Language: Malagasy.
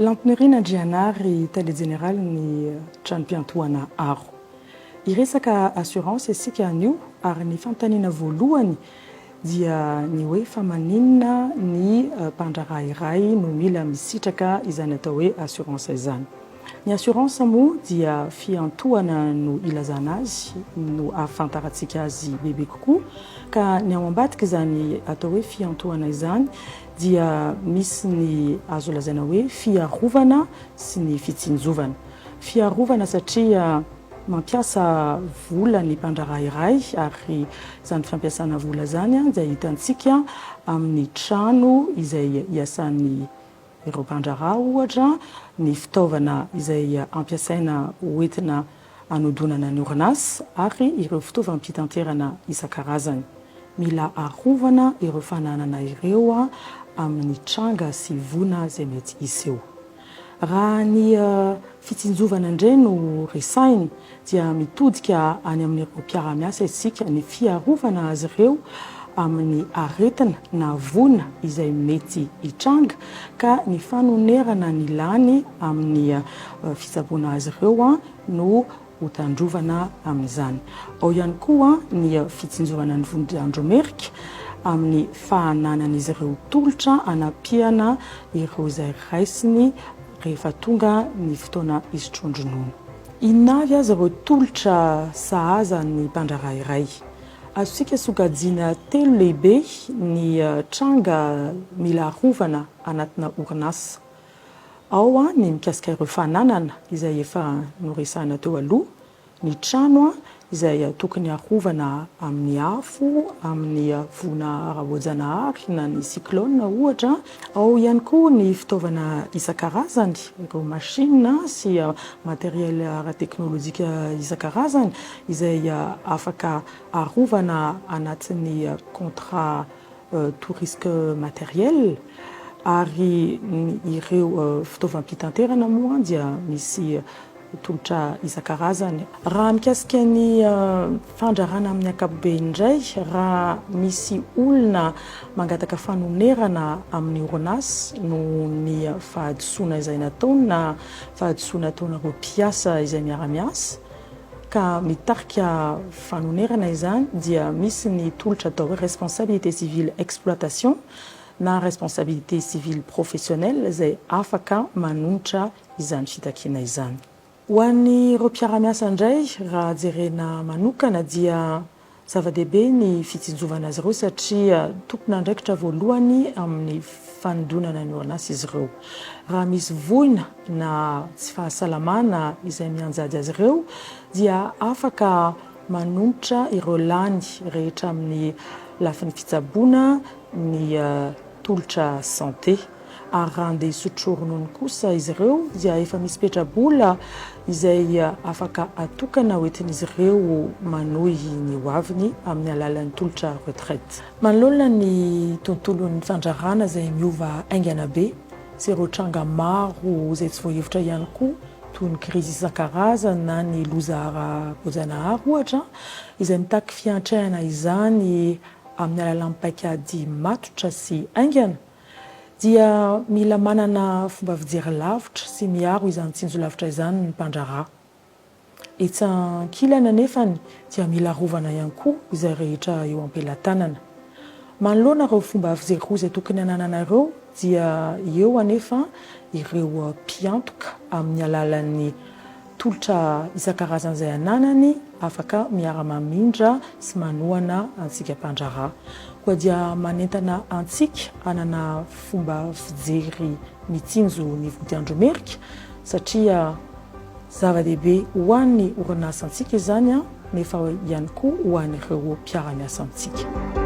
Lampinirina Gianari tele general ny trano-piantohana aro. Iresaka assurance isika anio ary ny fanontaniana voalohany dia ny hoe fa maninona ny mpandraharaha iray no mila misitraka izany atao hoe assurance izany. Ny assurance moa dia fiantohana no ilazana azy no ahafantarantsika azy bebe kokoa ka ny ao ambadika izany atao hoe fiantohana izany dia misy ny azo lazaina hoe fiarovana sy ny fitsinjovana. Fiarovana satria mampiasa vola ny mpandraharaha iray ary izany fampiasana vola zany dia hitantsika amin'ny trano izay iasan'ny ireo mpandraharaha ohatra, ny fitaovana izay ampiasaina hoentina anodonana ny orinasa ary ireo fitaovam-pitanterana isan-karazany. Mila arovana ireo fananana ireo amin'ny tranga sy vona izay mety iseho. Raha ny fitsinjovana indray no resainy dia mitodika any amin'ny mpiara-miasa isika ny fiarovana azy ireo amin'ny aretina na vona izay mety hitranga ka ny fanonerana ny lany amin'ny fitsaboana azy ireo no hotandrovana amin'izany. Ao ihany koa ny fitsinjovana ny vondran-dromerika amin'ny fahananan'izy ireo tolotra anapiana ireo izay raisiny rehefa tonga ny fotoana isotrondronoana. Inona avy azy ireo tolotra sahaza ny mpandraharaha iray? Azontsika sokajiana telo lehibe ny tranga mila arovana anatina orinasa. Ao ny mikasika ireo fananana izay efa noresahana teo aloha, ny trano izay tokony arovana amin'ny afo, amin'ny vona ara-boajanahary na ny cyclone ohatra. Ao ihany koa ny fitaovana isan-karazany, ireo machine sy matériel ara-teknôlôjika isan-karazany izay afaka arovana anatin'ny contrat tout risque matériel. Ary ireo fitaovam-pitanterana moa dia misy tolotra isan-karazany. Raha mikasika ny fandraharana amin'ny ankapobeny indray, raha misy olona mangataka fanonerana amin'ny orinasa no ny fahadisoana izay nataony na fahadisoana ataonareo mpiasa izay miara-miasa ka mitarika fanonerana izany dia misy ny tolotra atao hoe responsabilité civile exploitation na responsabilité civile professionnelle izay afaka manolotra izany fitakiana izany. Ho an'ny ireo mpiara-miasa indray raha jerena manokana dia zava-dehibe ny fitsinjovana azy ireo satria tompona andraikitra voalohany amin'ny fanodonana ny orinasa izy ireo. Raha misy voina na tsy fahasalamana izay mianjady azy ireo dia afaka manolotra ireo lany rehetra amin'ny lafin'ny fitsaboana ny tolotra santé. Ary raha andeha hisotro ronono kosa izy ireo dia efa misy petrabola izay afaka atokana hoentin'izy ireo manohy ny hoaviny amin'ny alalan'ny tolotra retraite. Manoloana ny tontolon'ny fandraharana izay miova aingana be, sy ireo tranga maro izay tsy voahevitra ihany koa toy ny krizy isan-karazany na ny loza ara-boajanahary ohatra izay mitaky fiantraikana izany amin'ny alalan'ny paikady matotra sy aingana dia mila manana fomba fijery lavitra sy miaro izany tsinjolavitra izany ny mpandraharaha. Etsan-kilana nefany dia mila arovana ihany koa izay rehetra eo am-pelantanana. Manoloana ireo fomba fijery izay tokony anananareo dia eo anefa ireo mpiantoka amin'ny alalan'ny tolotra isan-karazany izay ananany afaka miara-mamindra sy manohana antsika mpandraharaha. Koa dia manentana antsika anana fomba fijery mitsinjo ny vodian-dromerika satria zava-dehibe ho an'ny orinasa antsika izany nefa ihany koa ho an'ireo mpiara-miasa antsika.